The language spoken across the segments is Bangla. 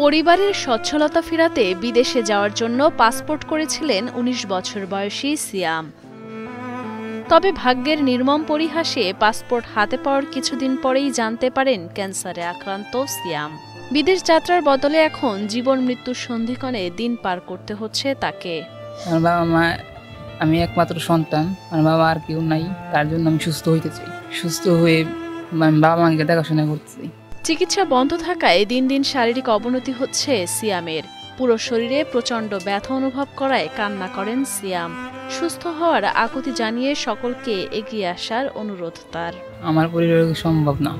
পরিবারের সচ্ছলতা ফেরাতে বিদেশে যাওয়ার জন্য পাসপোর্ট করেছিলেন ১৯ বছর বয়সী সিয়াম। তবে ভাগ্যের নির্মম পরিহাসে পাসপোর্ট হাতে পাওয়ার কিছুদিন পরেই জানতে পারেন ক্যান্সারে আক্রান্ত সিয়াম। বিদেশ যাত্রার বদলে এখন জীবন মৃত্যুর সন্ধিক্ষণে দিন পার করতে হচ্ছে তাকে। আমার বাবা মা, আমি একমাত্র সন্তান, আমার বাবা আর কেউ নাই। তার জন্য আমি সুস্থ হইতে চাই। সুস্থ হয়ে আমি বাবা মাকে দেখাশোনা করতে চাই। চিকিৎসা বন্ধ থাকায় দিন দিন শারীরিক অবনতি হচ্ছে সিয়ামের। পুরো শরীরে প্রচণ্ড ব্যথা অনুভব করায় কান্না করেন সিয়াম। সুস্থ হওয়ার আকুতি জানিয়ে সকলকে এগিয়ে আসার অনুরোধ তার। আমার পরিবারের সম্ভব না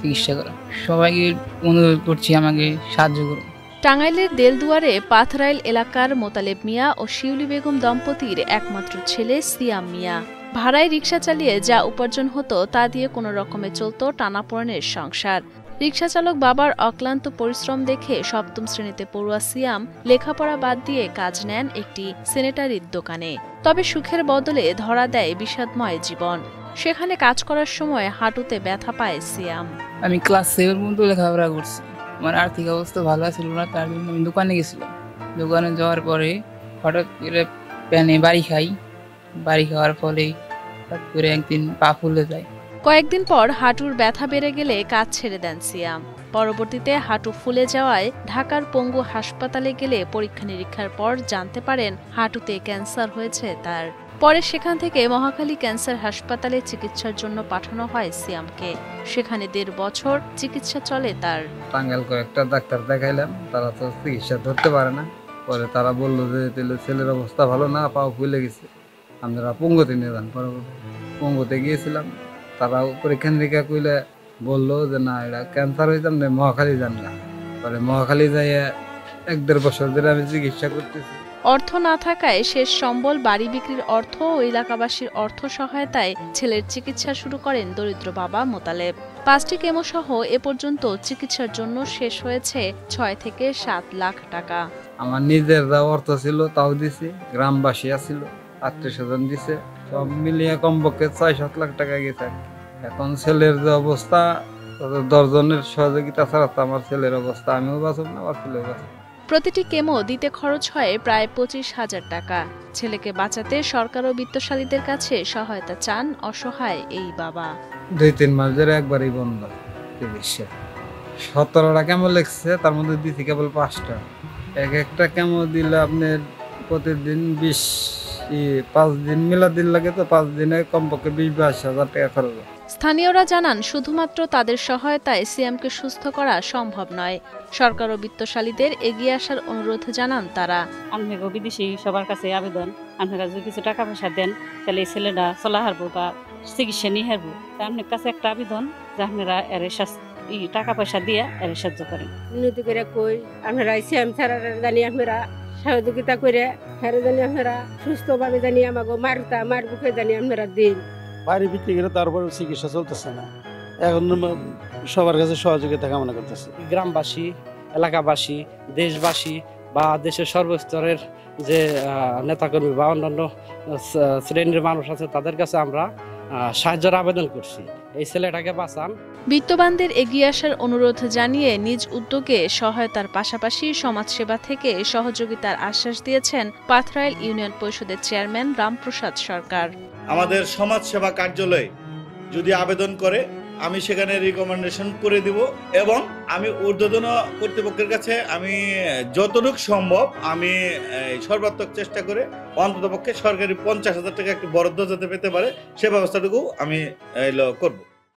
চিকিৎসা করা। সবাইকে অনুরোধ করছি আমাকে সাহায্য করুন। টাঙ্গাইলের দেলদুয়ারে পাথরাইল এলাকার মোতালেব মিয়া ও শিউলি বেগম দম্পতির একমাত্র ছেলে সিয়াম মিয়া। ভাড়ায় রিকশা চালিয়ে যা উপার্জন হতো তা দিয়ে কোনো রকমে চলত টানাপোড়েনের সংসার। রিকশা চালক বাবার অক্লান্ত পরিশ্রম দেখে সপ্তম শ্রেণীতে পড়ুয়া সিয়াম লেখাপড়া বাদ দিয়ে কাজ নেন একটি স্যানিটারির দোকানে। তবে সুখের বদলে ধরা দেয় বিষাদময় জীবন। সেখানে কাজ করার সময় হাঁটুতে ব্যথা পায় সিয়াম। আমি ক্লাস 7 পর্যন্ত লেখাপড়া করছি। আমার আর্থিক অবস্থা ভালো ছিল না, তার জন্য আমি দোকানে গেছিলাম। দোকানে যাওয়ার পরে হঠাৎ করে প্যানে বাড়ি খাই। বাড়ি খাওয়ার ফলে হঠাৎ করে একদিন পা ফুলে যায়। কয়েকদিন পর হাঁটুর ব্যথা বেড়ে গেলে কাজ ছেড়ে দেন সিয়াম। পরবর্তীতে হাঁটু ফুলে যাওয়ায় ঢাকার পঙ্গু হাসপাতালে গেলে পরীক্ষা নিরীক্ষার পর জানতে পারেন হাঁটুতে ক্যান্সার হয়েছে তার। পরে সেখান থেকে মহাখালী ক্যান্সার হাসপাতালে চিকিৎসার জন্য পাঠানো হয় সিয়ামকে। সেখানে ১.৫ বছর চিকিৎসা চলে তার। টাঙ্গাইল কয়েকটা ডাক্তার দেখাইলাম, তারা তো চিকিৎসা ধরতে পারে না। পরে তারা বললো যে ছেলের অবস্থা ভালো না, পাও ফুলে গেছে, আপনারা পঙ্গুতে নিয়ে যান। পঙ্গুতে গিয়েছিলাম, তারাও পরীক্ষা নিরীক্ষা করলে বললো যে না, এটা ক্যান্সার হয়েছে, আপনি মহাখালী যান না। পরে মহাখালী যাইয়া ১.৫ বছর ধরে আমি চিকিৎসা করতেছি। অর্থ না থাকায় শেষ সম্বল বাড়ি বিক্রির অর্থ ও এলাকাবাসীর অর্থ সহায়তায় ছেলের চিকিৎসা শুরু করেন দরিদ্র বাবা মোতালেব। 5টি কেমো সহ এ পর্যন্ত চিকিৎসার জন্য শেষ হয়েছে ৬ থেকে ৭ লাখ টাকা। আমার নিজের যা অর্থ ছিল তাও দিছি, গ্রামবাসী আসছিল, আত্মীয়স্বজন দিছে, সব মিলিয়ে কমপক্ষে ৬-৭ লাখ টাকা গেছে। এখন ছেলের যে অবস্থা, 10 জনের সহযোগিতা ছাড়া তো আমার ছেলের অবস্থা আমিও বাঁচব না, আমার ছেলেও বাঁচব। প্রতিটি কেমো দিতে খরচ হয় প্রায় ২৫,০০০ টাকা। ছেলেকে বাঁচাতে সরকার ও বিত্তশালীদের কাছে সহায়তা চান অসহায় এই বাবা। 2-3 মাস ধরে একবারই বন্ধ চিকিৎসা। 17টা কেমো লেগছে, তার মধ্যে দিছি কেবল 5টা। একটা কেমো দিলে আপনার প্রতিদিন 5 দিন মিলা দিন লাগে, তো 5 দিনে কমপক্ষে 20-22 হাজার টাকা খরচ। স্থানীয়রা জানান শুধুমাত্র তাদের সহায়তায় সিয়ামকে সুস্থ করা সম্ভব নয়। সরকার ও বিত্তশালীদের এগিয়ে আসার অনুরোধ জানান তারা। আপনাকে বিদেশি সবার কাছে আবেদন, আপনারা যদি কিছু টাকা পয়সা দেন তাহলে এই ছেলেটা চলা হারবো বা চিকিৎসা নিয়ে হারবো। তা আপনার কাছে একটা আবেদন যে আপনারা এর টাকা পয়সা দিয়ে এর সাহায্য করেন। উন্নতি করে কই আপনারা সিয়াম ছাড়া জানি আপনারা সহযোগিতা করে হেরে জানি আপনারা সুস্থভাবে জানি আমাকে মার বুকে জানি আপনারা দিন। বাড়ি বিক্রি করে তারপরে চিকিৎসা চলতেছে না। এখন সবার কাছে সহযোগিতা কামনা করতেছে। গ্রামবাসী, এলাকাবাসী, দেশবাসী বা দেশের সর্বস্তরের যে নেতাকর্মী বা অন্যান্য শ্রেণীর মানুষ আছে, তাদের কাছে আমরা সাহায্যের আবেদন করছি, এই ছেলেটাকে বাঁচান। বিত্তবানদের এগিয়ে আসার অনুরোধ জানিয়ে নিজ উদ্যোগে সহায়তার পাশাপাশি সমাজসেবা থেকে সহযোগিতার আশ্বাস দিয়েছেন পাথরাইল ইউনিয়ন পরিষদের চেয়ারম্যান রামপ্রসাদ সরকার। আমাদের সমাজসেবা কার্যালয়ে যদি আবেদন করে আমি সেখানে রিকমেন্ডেশন করে দিব, এবং আমি ঊর্ধ্বতন কর্তৃপক্ষের কাছে আমি যতটুকু সম্ভব আমি সর্বাত্মক চেষ্টা করে অন্ততপক্ষে সরকারি 50,000 টাকা একটু বরাদ্দ যাতে পেতে পারে সে ব্যবস্থাটুকু আমি করব।